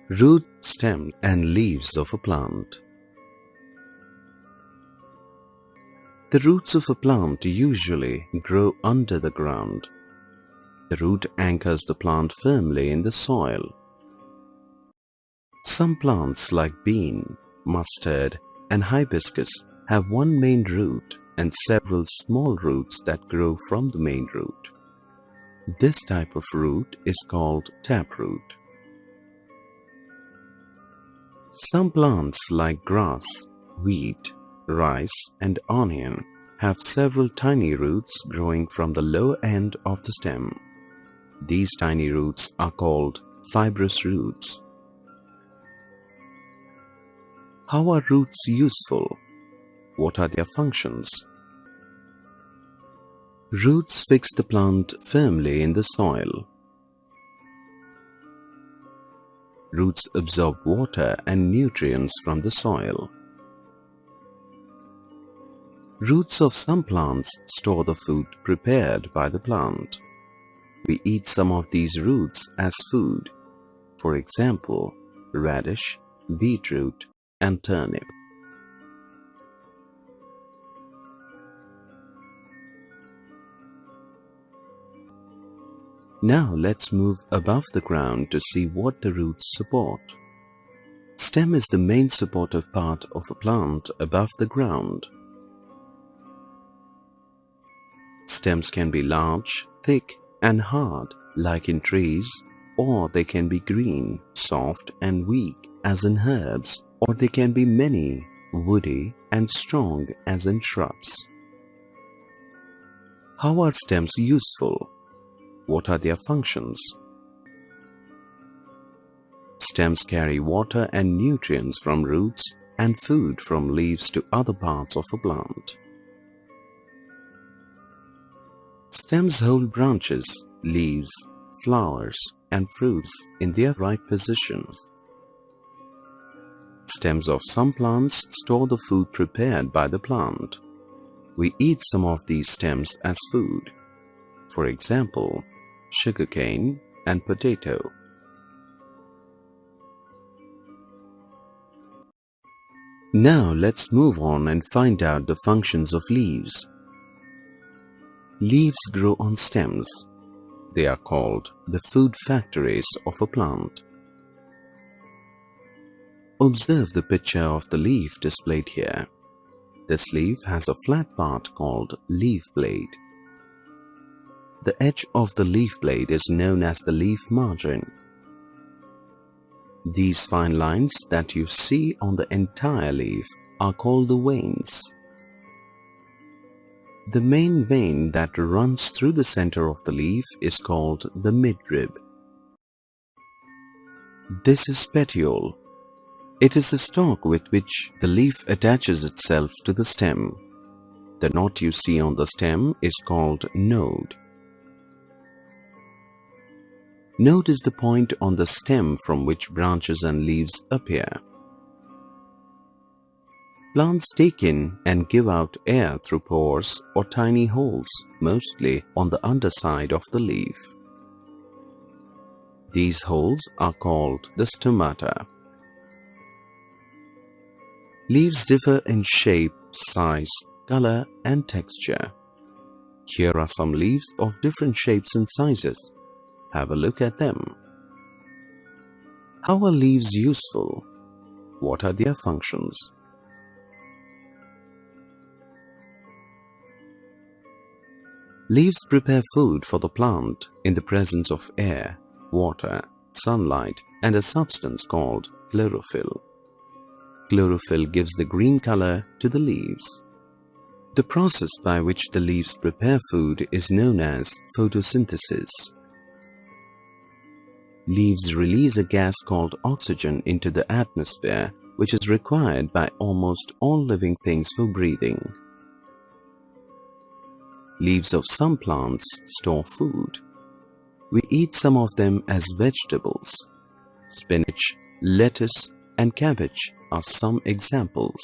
Root, stem and leaves of a plant. The roots of a plant usually grow under the ground. The root anchors the plant firmly in the soil. Some plants like bean, mustard and hibiscus have one main root and several small roots that grow from the main root. This type of root is called taproot. Some plants like grass, wheat, rice and onion have several tiny roots growing from the lower end of the stem. These tiny roots are called fibrous roots. How are roots useful? What are their functions? Roots fix the plant firmly in the soil. Roots absorb water and nutrients from the soil. Roots of some plants store the food prepared by the plant. We eat some of these roots as food. For example, radish, beetroot, and turnip. Now let's move above the ground to see what the roots support. Stem is the main supportive part of a plant above the ground. Stems can be large, thick, and hard, like in trees, or they can be green, soft, and weak, as in herbs, or they can be many, woody, and strong, as in shrubs. How are stems useful? What are their functions? Stems carry water and nutrients from roots and food from leaves to other parts of a plant. Stems hold branches, leaves, flowers, and fruits in their right positions. Stems of some plants store the food prepared by the plant. We eat some of these stems as food. For example, sugarcane and potato. Now let's move on and find out the functions of leaves. Leaves grow on stems. They are called the food factories of a plant. Observe the picture of the leaf displayed here. This leaf has a flat part called leaf blade. The edge of the leaf blade is known as the leaf margin. These fine lines that you see on the entire leaf are called the veins. The main vein that runs through the center of the leaf is called the midrib. This is petiole. It is the stalk with which the leaf attaches itself to the stem. The knot you see on the stem is called node. Node is the point on the stem from which branches and leaves appear. Plants take in and give out air through pores or tiny holes, mostly on the underside of the leaf. These holes are called the stomata. Leaves differ in shape, size, color, and texture. Here are some leaves of different shapes and sizes. Have a look at them. How are leaves useful? What are their functions? Leaves prepare food for the plant in the presence of air, water, sunlight, and a substance called chlorophyll. Chlorophyll gives the green color to the leaves. The process by which the leaves prepare food is known as photosynthesis. Leaves release a gas called oxygen into the atmosphere, which is required by almost all living things for breathing. Leaves of some plants store food. We eat some of them as vegetables. Spinach, lettuce, and cabbage are some examples.